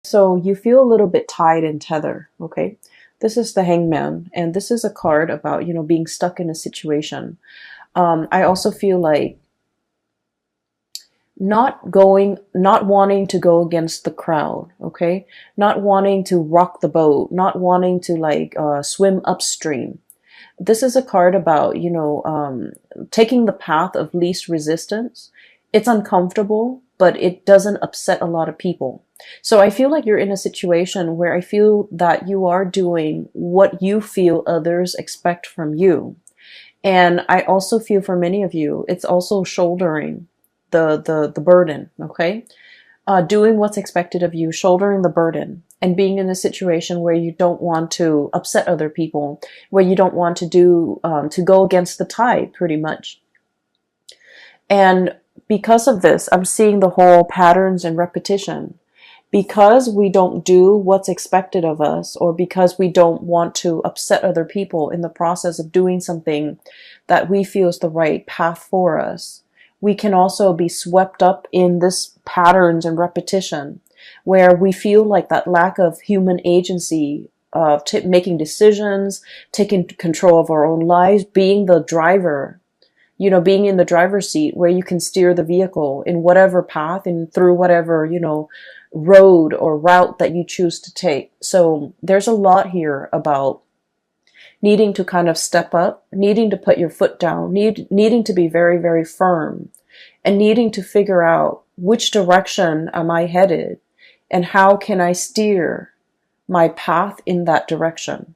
So you feel a little bit tied and tethered, okay? This is the Hangman, and this is a card about, being stuck in a situation. I also feel like not wanting to go against the crowd, okay? Not wanting to rock the boat, not wanting to swim upstream. This is a card about, taking the path of least resistance. It's uncomfortable, but it doesn't upset a lot of people. So I feel like you're in a situation where I feel that you are doing what you feel others expect from you. And I also feel for many of you, it's also shouldering the burden, okay? Doing what's expected of you, shouldering the burden, and being in a situation where you don't want to upset other people, where you don't want to go against the tide, pretty much. And because of this, I'm seeing the whole patterns and repetition. Because we don't do what's expected of us, or because we don't want to upset other people in the process of doing something that we feel is the right path for us, we can also be swept up in this patterns and repetition where we feel like that lack of human agency of making decisions, taking control of our own lives, being the driver, being in the driver's seat where you can steer the vehicle in whatever path and through whatever, road or route that you choose to take. So there's a lot here about needing to kind of step up, needing to put your foot down, needing to be very, very firm, and needing to figure out which direction am I headed and how can I steer my path in that direction.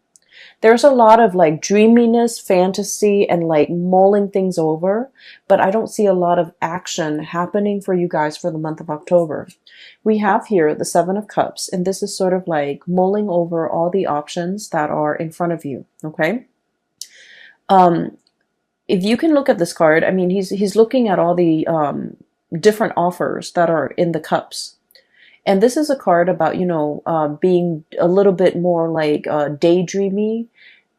There's a lot of dreaminess, fantasy, and mulling things over, but I don't see a lot of action happening for you guys for the month of October. We have here the Seven of Cups, and this is sort of mulling over all the options that are in front of you, okay? If you can look at this card, I mean, he's looking at all the different offers that are in the cups. And this is a card about, being a little bit more daydreamy,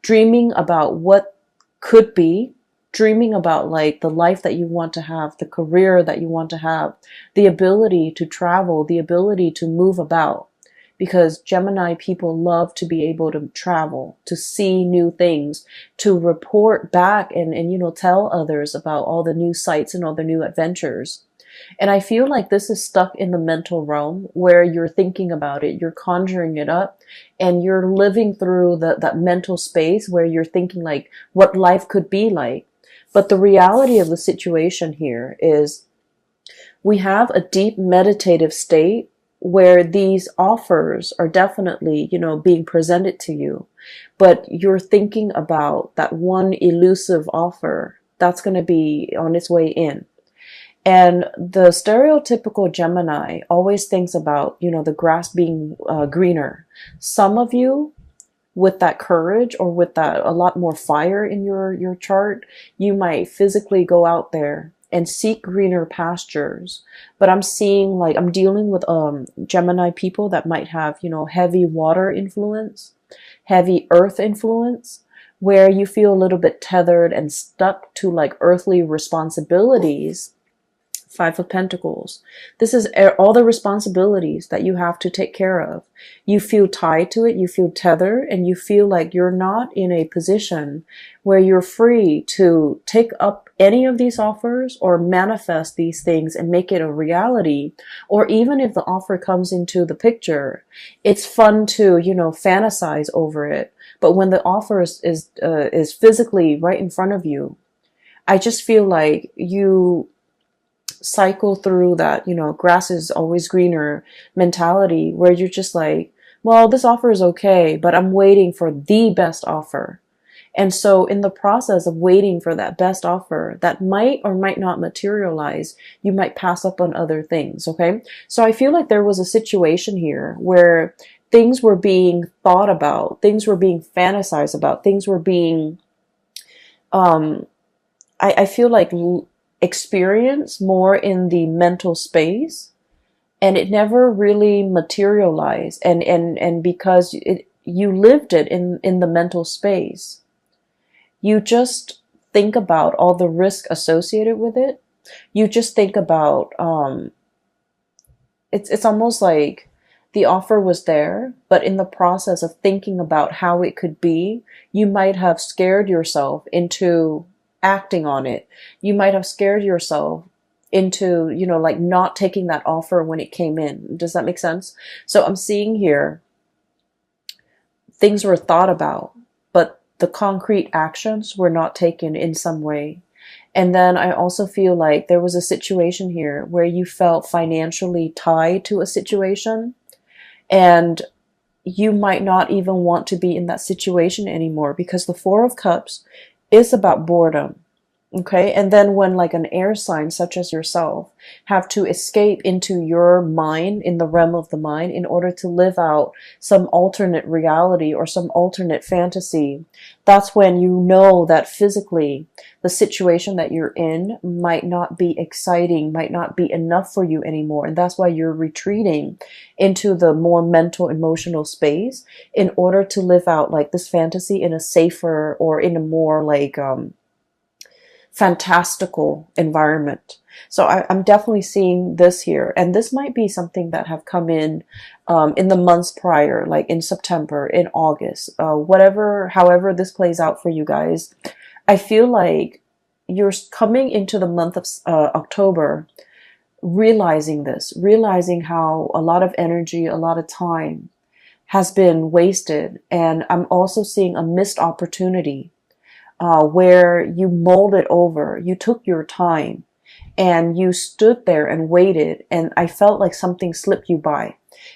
dreaming about what could be, dreaming about the life that you want to have, the career that you want to have, the ability to travel, the ability to move about. Because Gemini people love to be able to travel, to see new things, to report back and tell others about all the new sights and all the new adventures. And I feel like this is stuck in the mental realm where you're thinking about it, you're conjuring it up, and you're living through that mental space where you're thinking what life could be like. But the reality of the situation here is we have a deep meditative state where these offers are definitely, being presented to you, but you're thinking about that one elusive offer that's going to be on its way in. And the stereotypical Gemini always thinks about, the grass being greener. Some of you, with that courage or with that a lot more fire in your chart, you might physically go out there and seek greener pastures. But I'm seeing I'm dealing with Gemini people that might have, heavy water influence, heavy earth influence, where you feel a little bit tethered and stuck to earthly responsibilities. Five of Pentacles. This is all the responsibilities that you have to take care of. You feel tied to it, you feel tethered, and you feel like you're not in a position where you're free to take up any of these offers or manifest these things and make it a reality. Or even if the offer comes into the picture, it's fun to, fantasize over it. But when the offer is physically right in front of you, I just feel like you cycle through that, grass is always greener mentality where you're just well, this offer is okay, but I'm waiting for the best offer. And so in the process of waiting for that best offer that might or might not materialize, you might pass up on other things, okay? So I feel like there was a situation here where things were being thought about, things were being fantasized about, things were being, I feel like experience more in the mental space, and it never really materialized, and because you lived it in the mental space, you just think about all the risk associated with it. You just think about it's almost like The offer was there, but in the process of thinking about how it could be, you might have scared yourself into acting on it. You might have scared yourself into, like not taking that offer when it came in. Does that make sense? So I'm seeing here things were thought about, but the concrete actions were not taken in some way. And then I also feel like there was a situation here where you felt financially tied to a situation, and you might not even want to be in that situation anymore, because the Four of Cups is about boredom. Okay. And then when like an air sign such as yourself have to escape into your mind, in the realm of the mind, in order to live out some alternate reality or some alternate fantasy, that's when you know that physically the situation that you're in might not be exciting, might not be enough for you anymore. And that's why you're retreating into the more mental, emotional space in order to live out like this fantasy in a safer, or in a more like, fantastical environment. So I'm definitely seeing this here, and this might be something that have come in the months prior, like in September, in August, whatever, however this plays out for you guys. I feel like you're coming into the month of October, realizing this, realizing how a lot of energy, a lot of time has been wasted, and I'm also seeing a missed opportunity. Where you mulled it over, you took your time, and you stood there and waited, and I felt like something slipped you by.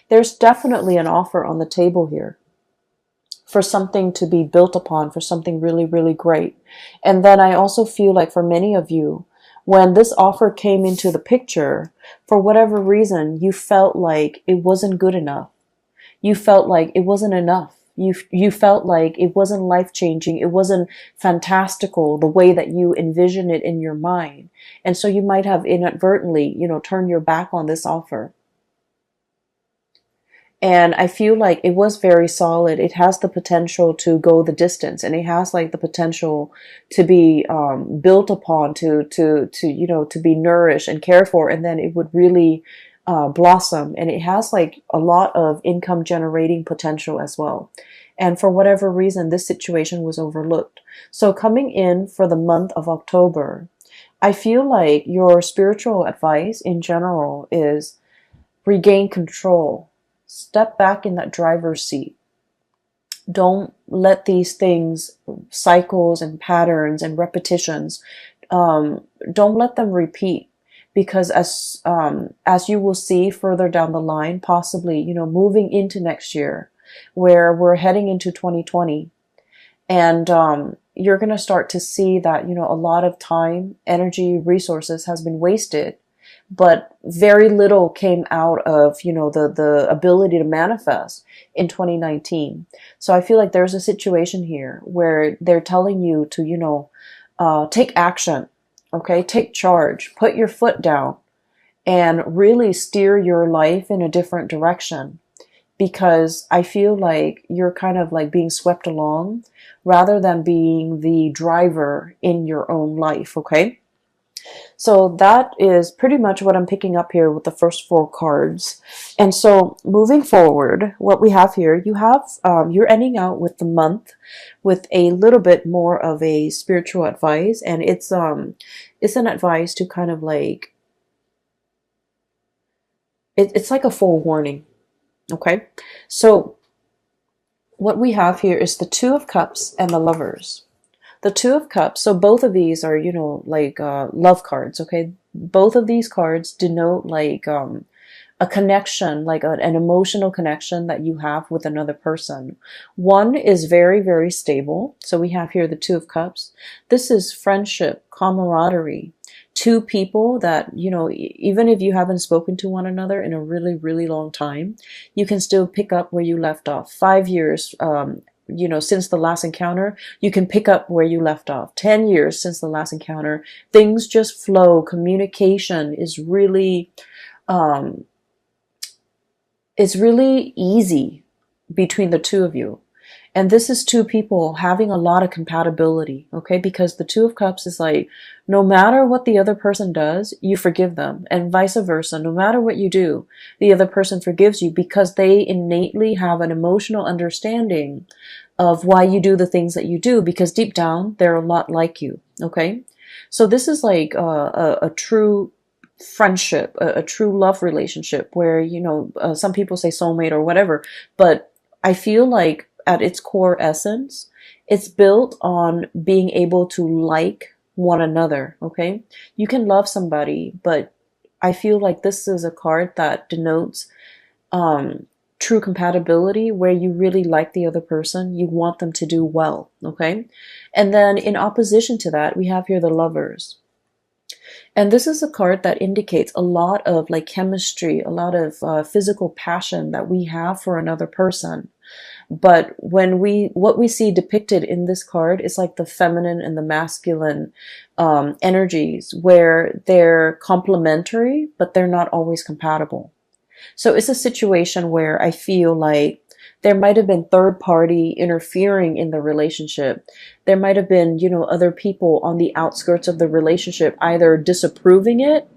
There's definitely an offer on the table here for something to be built upon, for something really, really great. And then I also feel like for many of you, when this offer came into the picture, for whatever reason, you felt like it wasn't good enough. You felt like it wasn't enough. You felt like it wasn't life-changing. It wasn't fantastical the way that you envision it in your mind. And so you might have inadvertently, turned your back on this offer. And I feel like it was very solid. It has the potential to go the distance, and it has like the potential to be built upon, to be nourished and cared for, and then it would really blossom, and it has like a lot of income generating potential as well. And for whatever reason, this situation was overlooked. So coming in for the month of October, I feel like your spiritual advice in general is regain control. Step back in that driver's seat. Don't let these things, cycles and patterns and repetitions, don't let them repeat. Because as you will see further down the line, possibly, moving into next year, where we're heading into 2020, and you're going to start to see that, a lot of time, energy, resources has been wasted, but very little came out of, the ability to manifest in 2019. So I feel like there's a situation here where they're telling you to, take action. Okay, take charge, put your foot down, and really steer your life in a different direction. Because I feel like you're kind of like being swept along rather than being the driver in your own life, okay? So that is pretty much what I'm picking up here with the first four cards. And so moving forward, what we have here, you're ending out with the month with a little bit more of a spiritual advice, and it's an advice to kind of like, it's like a forewarning. Okay, so what we have here is the Two of Cups and the Lovers. The Two of Cups, so both of these are, like love cards, okay? Both of these cards denote like a connection, like an emotional connection that you have with another person. One is very, very stable. So we have here the Two of Cups. This is friendship, camaraderie. Two people that, even if you haven't spoken to one another in a really, really long time, you can still pick up where you left off. 5 years, since the last encounter, you can pick up where you left off. 10 years since the last encounter, things just flow. Communication is really, it's really easy between the two of you. And this is two people having a lot of compatibility, okay? Because the Two of Cups is like, no matter what the other person does, you forgive them. And vice versa. No matter what you do, the other person forgives you because they innately have an emotional understanding of why you do the things that you do, because deep down, they're a lot like you, okay? So this is like a true friendship, a true love relationship where, some people say soulmate or whatever, but I feel like at its core essence, it's built on being able to like one another, okay? You can love somebody, but I feel like this is a card that denotes true compatibility, where you really like the other person, you want them to do well, okay? And then in opposition to that, we have here the Lovers. And this is a card that indicates a lot of like chemistry, a lot of physical passion that we have for another person. But what we see depicted in this card is like the feminine and the masculine energies, where they're complementary, but they're not always compatible. So it's a situation where I feel like there might have been third party interfering in the relationship. There might have been, other people on the outskirts of the relationship either disapproving it,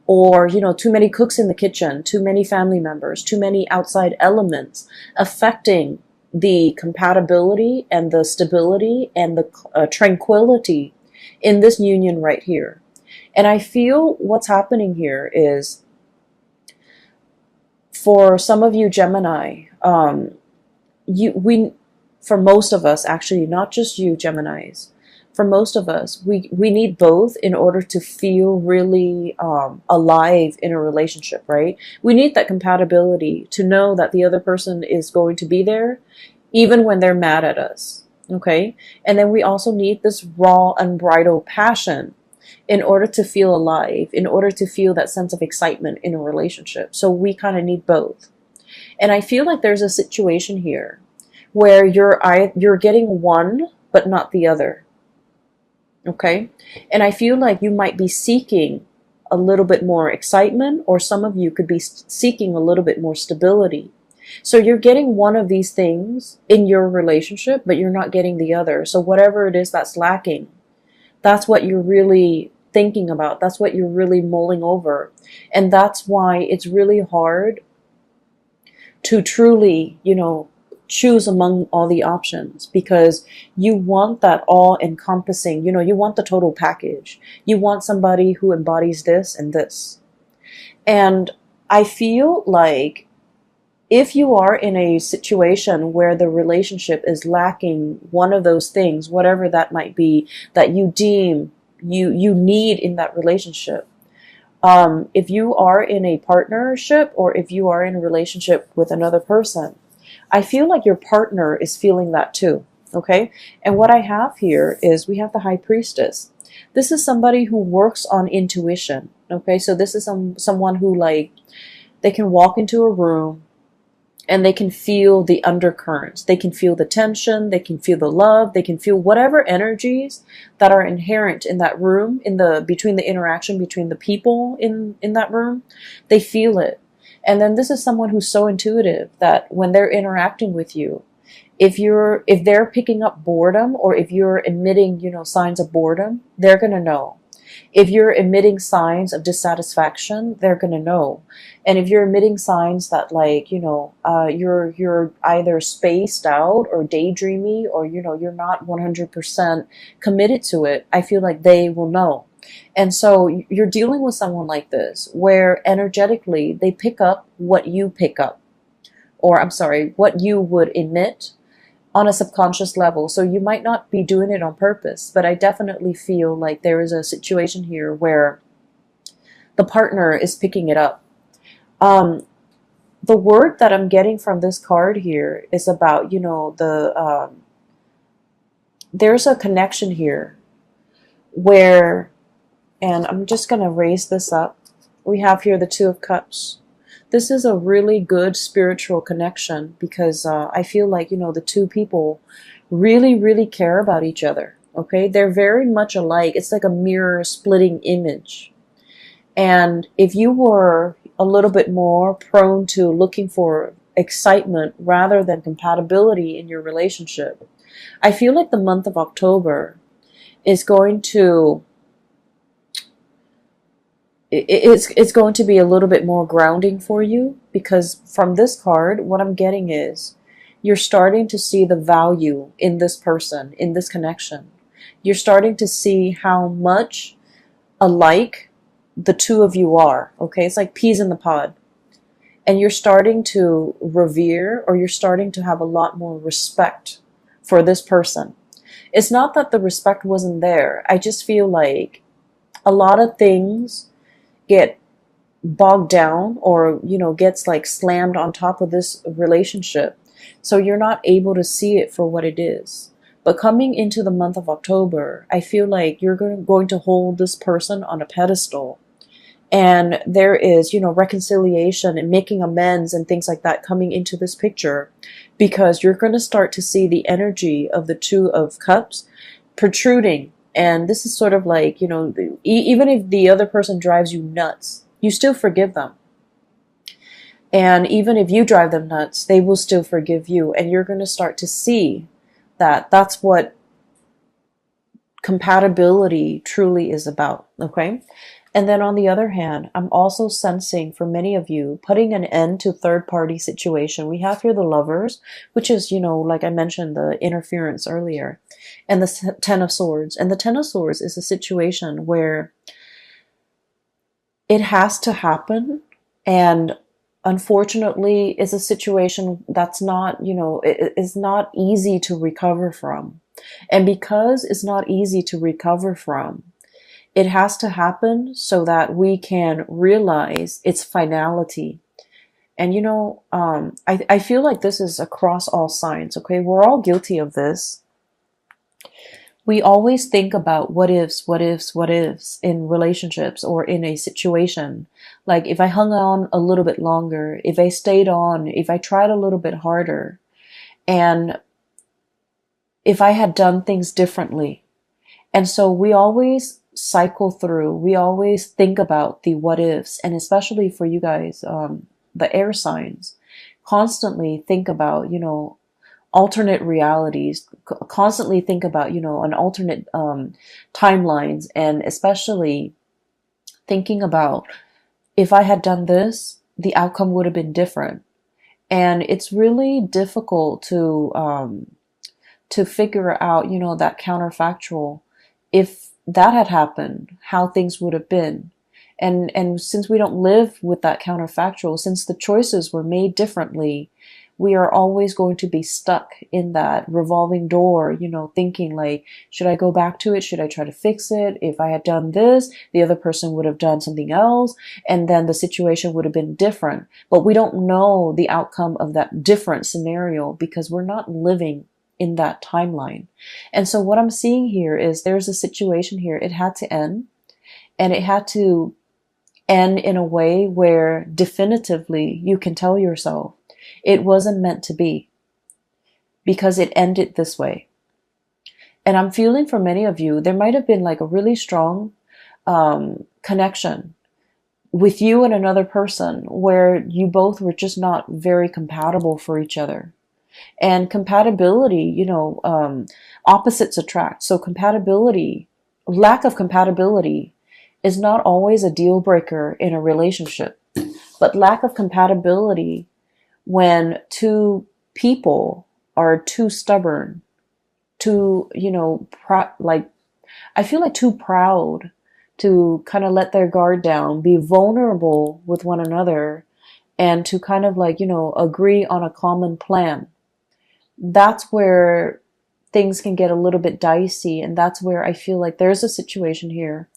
or, too many cooks in the kitchen, too many family members, too many outside elements affecting the compatibility and the stability and the tranquility in this union right here. And I feel what's happening here is, for some of you Gemini, for most of us, actually, not just you Geminis, for most of us, we need both in order to feel really alive in a relationship, right? We need that compatibility to know that the other person is going to be there, even when they're mad at us, okay? And then we also need this raw, unbridled passion in order to feel alive, in order to feel that sense of excitement in a relationship. So we kind of need both. And I feel like there's a situation here where you're getting one, but not the other. Okay? And I feel like you might be seeking a little bit more excitement, or some of you could be seeking a little bit more stability. So you're getting one of these things in your relationship, but you're not getting the other. So whatever it is that's lacking, that's what you're really thinking about. That's what you're really mulling over. And that's why it's really hard to truly, choose among all the options, because you want that all-encompassing, you want the total package. You want somebody who embodies this and this. And I feel like if you are in a situation where the relationship is lacking one of those things, whatever that might be, that you deem you need in that relationship, if you are in a partnership, or if you are in a relationship with another person, I feel like your partner is feeling that too, okay? And what I have here is we have the High Priestess. This is somebody who works on intuition, okay? So this is someone who, like, they can walk into a room and they can feel the undercurrents. They can feel the tension. They can feel the love. They can feel whatever energies that are inherent in that room, between the interaction between the people in that room. They feel it. And then this is someone who's so intuitive that when they're interacting with you, if they're picking up boredom, or if you're emitting, signs of boredom, they're going to know. If you're emitting signs of dissatisfaction, they're going to know. And if you're emitting signs that, like, you're either spaced out or daydreamy, or, you're not 100% committed to it, I feel like they will know. And so you're dealing with someone like this, where energetically they pick up what you pick up, or what you would emit on a subconscious level. So you might not be doing it on purpose, but I definitely feel like there is a situation here where the partner is picking it up. The word that I'm getting from this card here is about, there's a connection here where, and I'm just going to raise this up. We have here the Two of Cups. This is a really good spiritual connection, because I feel like, the two people really, really care about each other. Okay? They're very much alike. It's like a mirror splitting image. And if you were a little bit more prone to looking for excitement rather than compatibility in your relationship. I feel like the month of October is going to it's going to be a little bit more grounding for you, because from this card, what I'm getting is you're starting to see the value in this person, in this connection. You're starting to see how much alike the two of you are, okay? It's like peas in the pod. And you're starting to revere, or you're starting to have a lot more respect for this person. It's not that the respect wasn't there. I just feel like a lot of things get bogged down, or gets like slammed on top of this relationship, so you're not able to see it for what it is. But coming into the month of October, I feel like you're going to hold this person on a pedestal, and there is reconciliation and making amends and things like that coming into this picture, because you're going to start to see the energy of the Two of Cups protruding. And this is sort of like, even if the other person drives you nuts, you still forgive them. And even if you drive them nuts, they will still forgive you. And you're going to start to see that that's what compatibility truly is about. Okay. And then on the other hand, I'm also sensing for many of you putting an end to third-party situation. We have here the Lovers, which is, like I mentioned, the interference earlier, and the Ten of Swords. And the Ten of Swords is a situation where it has to happen, and unfortunately is a situation that's not, it is not easy to recover from. And because it's not easy to recover from, it has to happen so that we can realize its finality. And I feel like this is across all signs, okay? We're all guilty of this. We always think about what ifs in relationships or in a situation. Like, if I hung on a little bit longer, if I stayed on, if I tried a little bit harder, and if I had done things differently. And so we always cycle through, we always think about the what ifs, and especially for you guys, the air signs, constantly think about, alternate realities, constantly think about, an alternate timelines, and especially thinking about, if I had done this, the outcome would have been different. And it's really difficult to figure out, that counterfactual, if that had happened, how things would have been. And since we don't live with that counterfactual, since the choices were made differently, we are always going to be stuck in that revolving door, thinking like, should I go back to it? Should I try to fix it? If I had done this, the other person would have done something else, and then the situation would have been different. But we don't know the outcome of that different scenario because we're not living in that timeline. And so what I'm seeing here is there's a situation here. It had to end, and it had to end in a way where definitively you can tell yourself it wasn't meant to be, because it ended this way. And I'm feeling for many of you, there might have been like a really strong connection with you and another person where you both were just not very compatible for each other. And compatibility, opposites attract. So compatibility, lack of compatibility is not always a deal breaker in a relationship, but lack of compatibility when two people are too stubborn, too, I feel like too proud to kind of let their guard down, be vulnerable with one another, and to kind of agree on a common plan. That's where things can get a little bit dicey, and that's where I feel like there's a situation here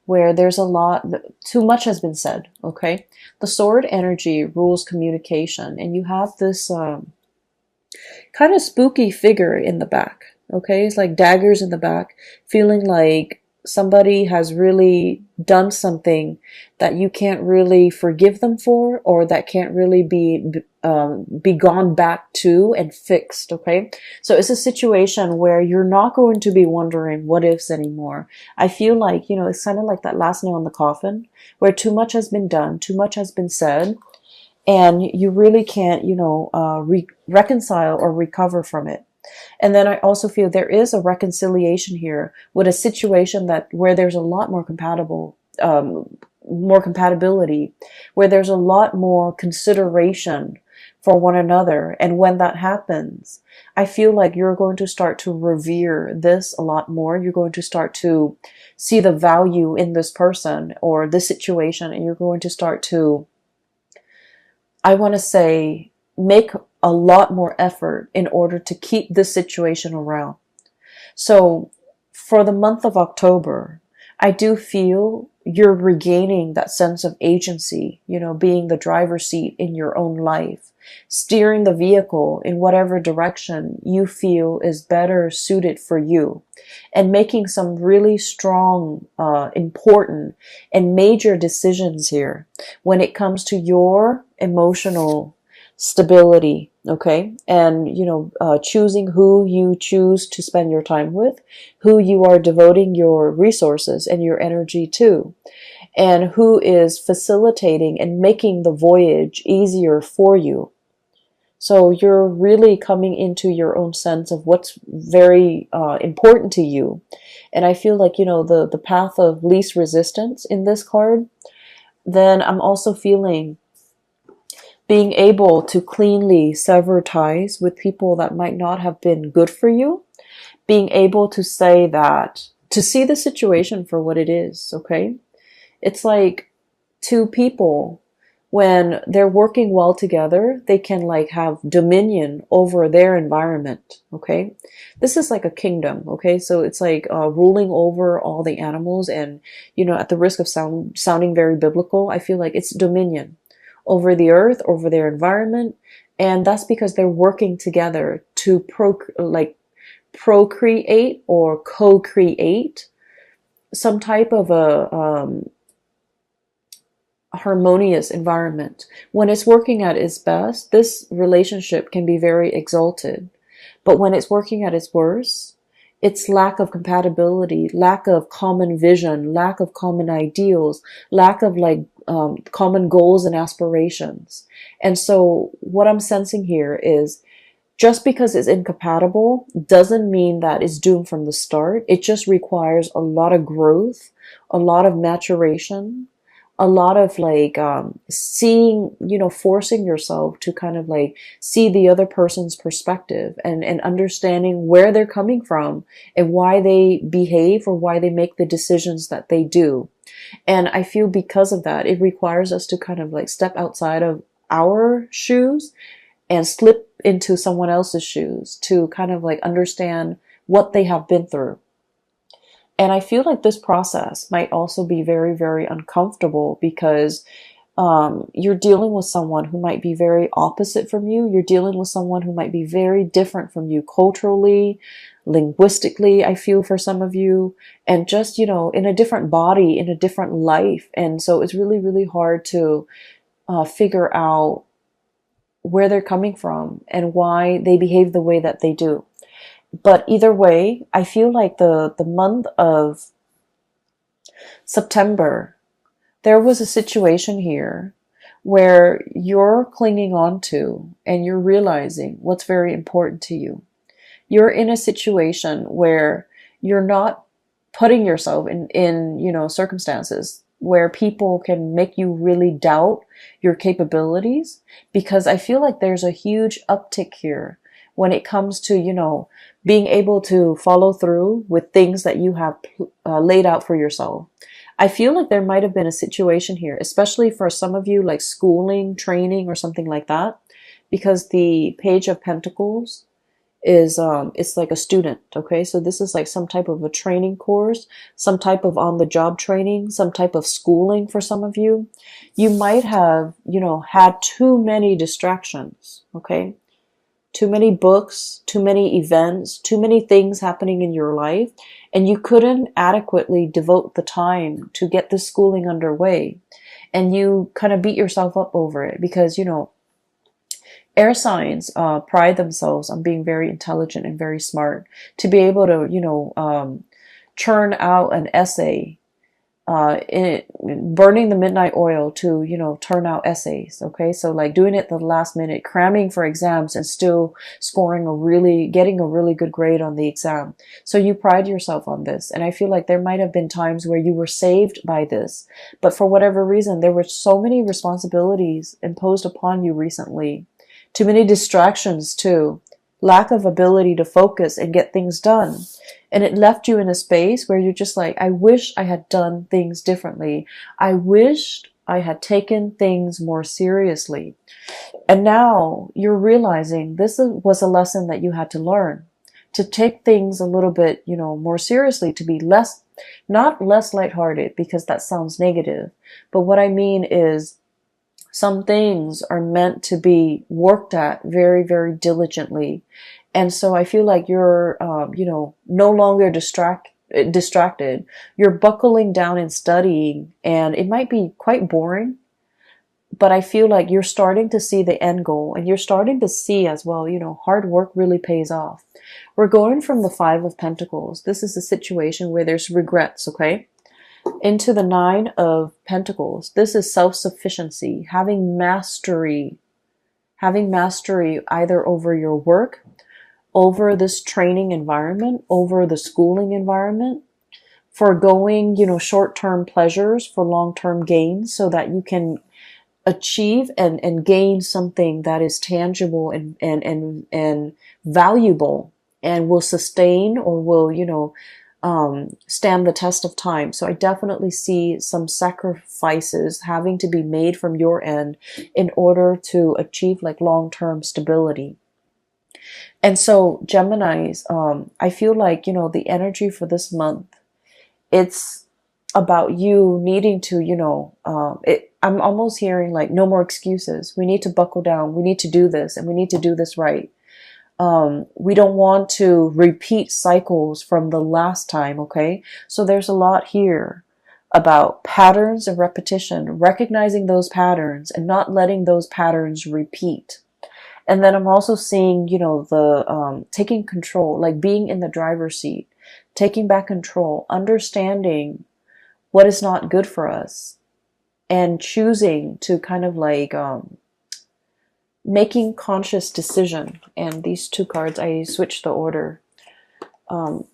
where there's a lot, too much has been said, okay? The sword energy rules communication, and you have this kind of spooky figure in the back, okay? It's like daggers in the back, feeling like somebody has really done something that you can't really forgive them for, or that can't really be gone back to and fixed, okay? So it's a situation where you're not going to be wondering what ifs anymore. I feel like, it's kind of like that last nail in the coffin, where too much has been done, too much has been said, and you really can't, reconcile or recover from it. And then I also feel there is a reconciliation here with a situation that where there's a lot more more compatibility, where there's a lot more consideration for one another. And when that happens, I feel like you're going to start to revere this a lot more. You're going to start to see the value in this person or this situation, and you're going to start to, I want to say, make a lot more effort in order to keep this situation around. So for the month of October, I do feel you're regaining that sense of agency, being the driver's seat in your own life, steering the vehicle in whatever direction you feel is better suited for you, and making some really strong, important, and major decisions here when it comes to your emotional stability, okay? And, choosing who you choose to spend your time with, who you are devoting your resources and your energy to, and who is facilitating and making the voyage easier for you. So you're really coming into your own sense of what's very important to you. And I feel like, the path of least resistance in this card. Then I'm also feeling being able to cleanly sever ties with people that might not have been good for you. Being able to say that, to see the situation for what it is, okay? It's like two people, when they're working well together, they can like have dominion over their environment, okay? This is like a kingdom, okay? So it's like ruling over all the animals, and, at the risk of sounding very biblical, I feel like it's dominion over the earth, over their environment. And that's because they're working together to procreate or co-create some type of a harmonious environment. When it's working at its best, this relationship can be very exalted. But when it's working at its worst, it's lack of compatibility, lack of common vision, lack of common ideals, lack of common goals and aspirations. And so what I'm sensing here is, just because it's incompatible doesn't mean that it's doomed from the start. It just requires a lot of growth, a lot of maturation, a lot of seeing, forcing yourself to kind of see the other person's perspective, and understanding where they're coming from and why they behave or why they make the decisions that they do. And I feel because of that, it requires us to kind of step outside of our shoes and slip into someone else's shoes to kind of understand what they have been through. And I feel like this process might also be very, very uncomfortable because you're dealing with someone who might be very opposite from you. You're dealing with someone who might be very different from you culturally, linguistically, I feel, for some of you, and just, in a different body, in a different life. And so it's really, really hard to figure out where they're coming from and why they behave the way that they do. But either way, I feel like the month of September, there was a situation here where you're clinging on to and you're realizing what's very important to you. You're in a situation where you're not putting yourself in circumstances where people can make you really doubt your capabilities, because I feel like there's a huge uptick here when it comes to, being able to follow through with things that you have laid out for yourself. I feel like there might have been a situation here, especially for some of you, like schooling, training, or something like that, because the Page of Pentacles is, it's like a student, okay? So this is like some type of a training course, some type of on-the-job training, some type of schooling for some of you. You might have, had too many distractions, okay? Too many books, too many events, too many things happening in your life, and you couldn't adequately devote the time to get this schooling underway. And you kind of beat yourself up over it because, air signs pride themselves on being very intelligent and very smart. To be able to, churn out an essay burning the midnight oil to, turn out essays. Okay. So like doing it the last minute, cramming for exams and still getting a really good grade on the exam. So you pride yourself on this. And I feel like there might have been times where you were saved by this, but for whatever reason, there were so many responsibilities imposed upon you recently. Too many distractions too. Lack of ability to focus and get things done. And it left you in a space where you're just like, I wish I had done things differently. I wished I had taken things more seriously. And now you're realizing was a lesson that you had to learn. To take things a little bit, more seriously, to be not less lighthearted, because that sounds negative. But what I mean is, some things are meant to be worked at very, very diligently. And so I feel like you're, no longer distracted. You're buckling down and studying, and it might be quite boring, but I feel like you're starting to see the end goal, and you're starting to see as well, hard work really pays off. We're going from the Five of Pentacles. This is a situation where there's regrets, okay? Into the Nine of Pentacles. This is self-sufficiency, having mastery either over your work, over this training environment, over the schooling environment, foregoing, short-term pleasures for long-term gains so that you can achieve and gain something that is tangible and valuable and will sustain or will, stand the test of time. So I definitely see some sacrifices having to be made from your end in order to achieve like long-term stability. And so Geminis, I feel like, the energy for this month, it's about you needing to, I'm almost hearing like no more excuses. We need to buckle down. We need to do this, and we need to do this right. We don't want to repeat cycles from the last time, okay? So there's a lot here about patterns and repetition, recognizing those patterns and not letting those patterns repeat. And then I'm also seeing, the taking control, like being in the driver's seat, taking back control, understanding what is not good for us, and choosing to kind of like making conscious decision. And these two cards, I switched the order.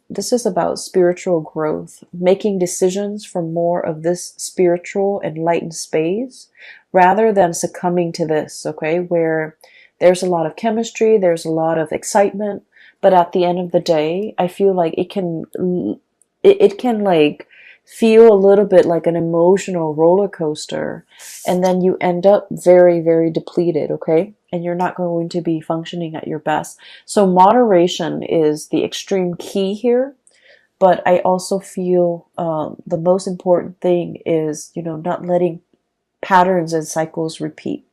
This is about spiritual growth, making decisions from more of this spiritual enlightened space rather than succumbing to this, okay, where there's a lot of chemistry, there's a lot of excitement, but at the end of the day, I feel like it can like feel a little bit like an emotional roller coaster, and then you end up very, very depleted, okay? And you're not going to be functioning at your best. So moderation is the extreme key here, but I also feel the most important thing is, not letting patterns and cycles repeat.